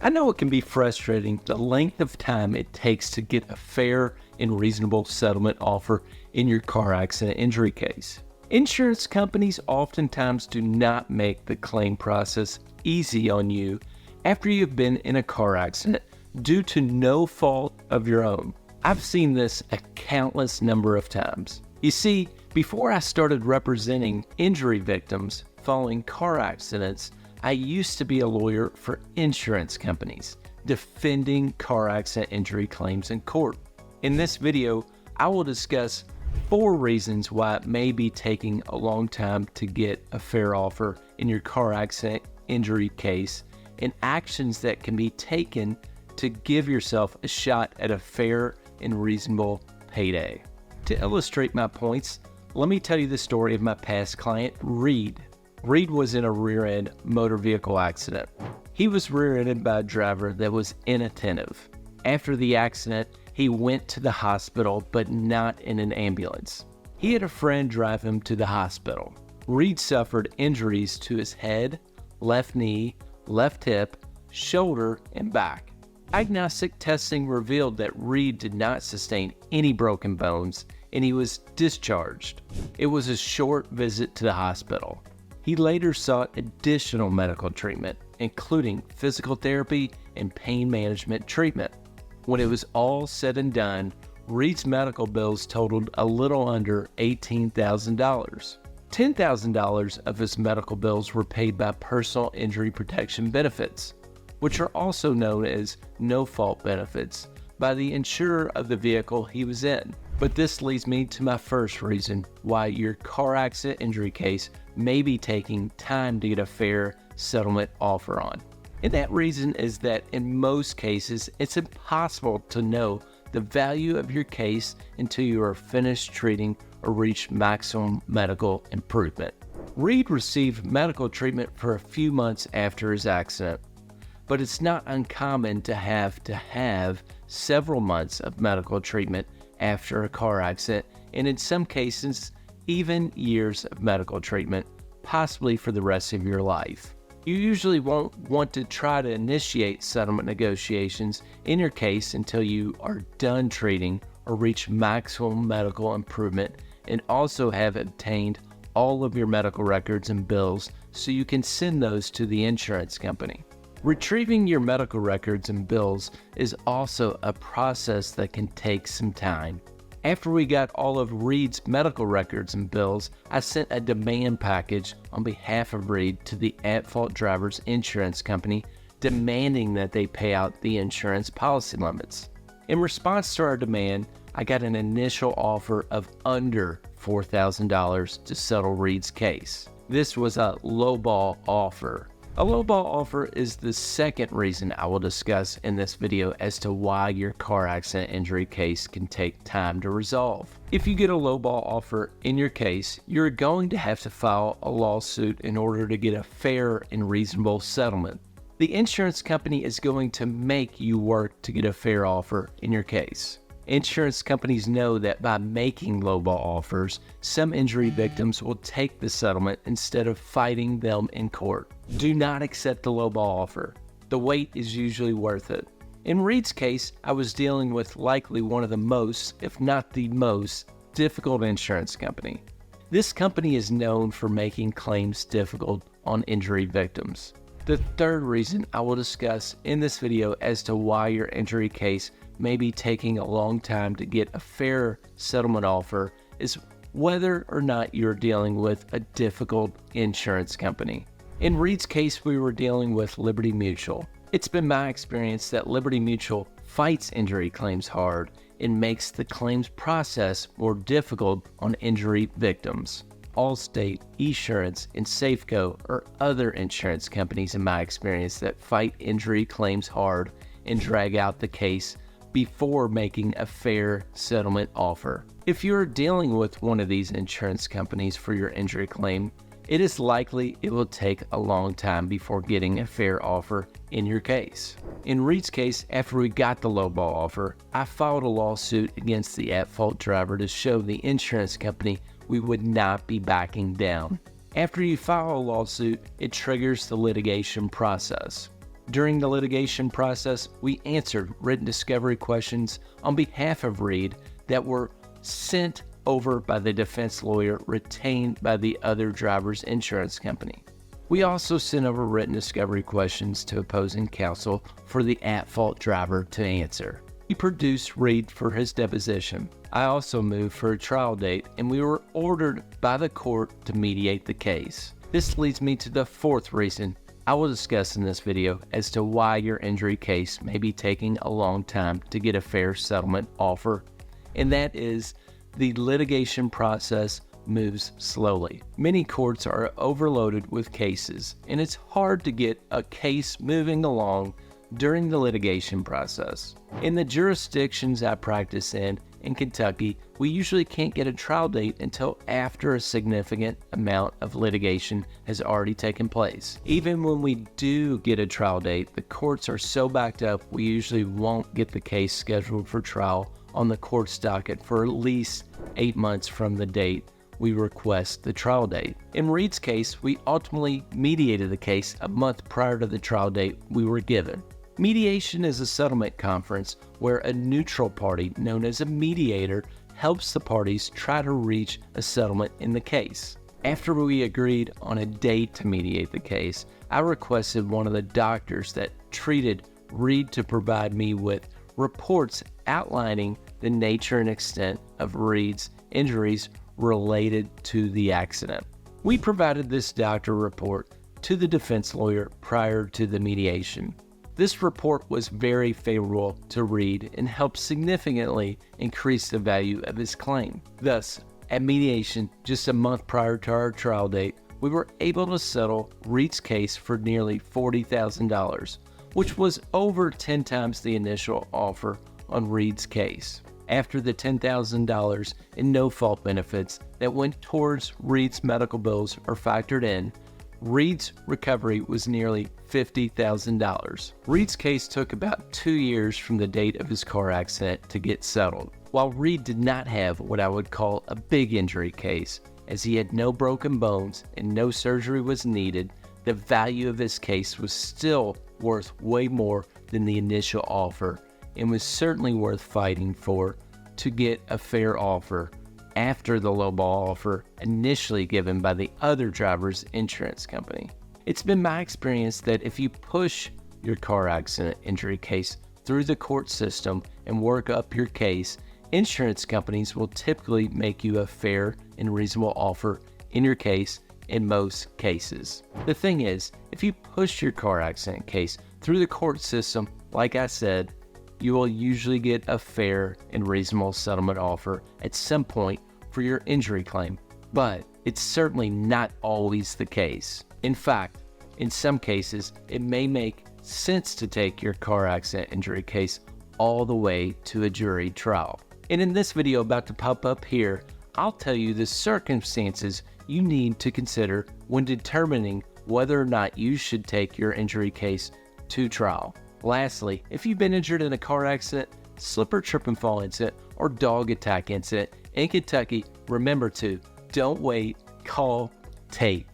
I know it can be frustrating the length of time it takes to get a fair and reasonable settlement offer in your car accident injury case. Insurance companies oftentimes do not make the claim process easy on you after you've been in a car accident due to no fault of your own. I've seen this a countless number of times. You see, before I started representing injury victims following car accidents, I used to be a lawyer for insurance companies, defending car accident injury claims in court. In this video, I will discuss 4 reasons why it may be taking a long time to get a fair offer in your car accident injury case, and actions that can be taken to give yourself a shot at a fair and reasonable payday. To illustrate my points, let me tell you the story of my past client, Reed. Reed was in a rear-end motor vehicle accident. He was rear-ended by a driver that was inattentive. After the accident, he went to the hospital, but not in an ambulance. He had a friend drive him to the hospital. Reed suffered injuries to his head, left knee, left hip, shoulder, and back. Diagnostic testing revealed that Reed did not sustain any broken bones, and he was discharged. It was a short visit to the hospital. He later sought additional medical treatment, including physical therapy and pain management treatment. When it was all said and done, Reed's medical bills totaled a little under $18,000. $10,000 of his medical bills were paid by personal injury protection benefits, which are also known as no-fault benefits, by the insurer of the vehicle he was in. But this leads me to my first reason why your car accident injury case may be taking time to get a fair settlement offer on. And that reason is that in most cases, it's impossible to know the value of your case until you are finished treating or reach maximum medical improvement. Reed received medical treatment for a few months after his accident, but it's not uncommon to have several months of medical treatment after a car accident, and in some cases, even years of medical treatment, possibly for the rest of your life. You usually won't want to try to initiate settlement negotiations in your case until you are done treating or reach maximum medical improvement and also have obtained all of your medical records and bills so you can send those to the insurance company. Retrieving your medical records and bills is also a process that can take some time. After we got all of Reed's medical records and bills, I sent a demand package on behalf of Reed to the at-fault driver's insurance company, demanding that they pay out the insurance policy limits. In response to our demand, I got an initial offer of under $4,000 to settle Reed's case. This was a lowball offer. A lowball offer is the second reason I will discuss in this video as to why your car accident injury case can take time to resolve. If you get a lowball offer in your case, you're going to have to file a lawsuit in order to get a fair and reasonable settlement. The insurance company is going to make you work to get a fair offer in your case. Insurance companies know that by making lowball offers, some injury victims will take the settlement instead of fighting them in court. Do not accept the lowball offer. The wait is usually worth it. In Reed's case, I was dealing with likely one of the most, if not the most, difficult insurance company. This company is known for making claims difficult on injury victims. The third reason I will discuss in this video as to why your injury case may be taking a long time to get a fair settlement offer is whether or not you're dealing with a difficult insurance company. In Reed's case, we were dealing with Liberty Mutual. It's been my experience that Liberty Mutual fights injury claims hard and makes the claims process more difficult on injury victims. Allstate, Esurance, and Safeco are other insurance companies in my experience that fight injury claims hard and drag out the case before making a fair settlement offer. If you're dealing with one of these insurance companies for your injury claim, it is likely it will take a long time before getting a fair offer in your case. In Reed's case, after we got the lowball offer, I filed a lawsuit against the at-fault driver to show the insurance company we would not be backing down. After you file a lawsuit, it triggers the litigation process. During the litigation process, we answered written discovery questions on behalf of Reed that were sent over by the defense lawyer retained by the other driver's insurance company. We also sent over written discovery questions to opposing counsel for the at-fault driver to answer. We produced Reed for his deposition. I also moved for a trial date, and we were ordered by the court to mediate the case. This leads me to the fourth reason I will discuss in this video as to why your injury case may be taking a long time to get a fair settlement offer, and that is the litigation process moves slowly. Many courts are overloaded with cases, and it's hard to get a case moving along during the litigation process. In the jurisdictions I practice in Kentucky, we usually can't get a trial date until after a significant amount of litigation has already taken place. Even when we do get a trial date, the courts are so backed up we usually won't get the case scheduled for trial on the court's docket for at least 8 months from the date we request the trial date. In Reed's case, we ultimately mediated the case a month prior to the trial date we were given. Mediation is a settlement conference where a neutral party known as a mediator helps the parties try to reach a settlement in the case. After we agreed on a date to mediate the case, I requested one of the doctors that treated Reed to provide me with reports outlining the nature and extent of Reed's injuries related to the accident. We provided this doctor report to the defense lawyer prior to the mediation. This report was very favorable to Reed and helped significantly increase the value of his claim. Thus, at mediation, just a month prior to our trial date, we were able to settle Reed's case for nearly $40,000, which was over 10 times the initial offer on Reed's case. After the $10,000 in no-fault benefits that went towards Reed's medical bills are factored in, Reed's recovery was nearly $50,000. Reed's case took about 2 years from the date of his car accident to get settled. While Reed did not have what I would call a big injury case, as he had no broken bones and no surgery was needed, the value of his case was still worth way more than the initial offer and was certainly worth fighting for to get a fair offer after the lowball offer initially given by the other driver's insurance company. It's been my experience that if you push your car accident injury case through the court system and work up your case, insurance companies will typically make you a fair and reasonable offer in your case in most cases. The thing is, if you push your car accident case through the court system, like I said, you will usually get a fair and reasonable settlement offer at some point for your injury claim, but it's certainly not always the case. In fact, in some cases, it may make sense to take your car accident injury case all the way to a jury trial. And in this video about to pop up here, I'll tell you the circumstances you need to consider when determining whether or not you should take your injury case to trial. Lastly, if you've been injured in a car accident, slip or trip and fall incident, or dog attack incident in Kentucky, remember to don't wait, call Tate.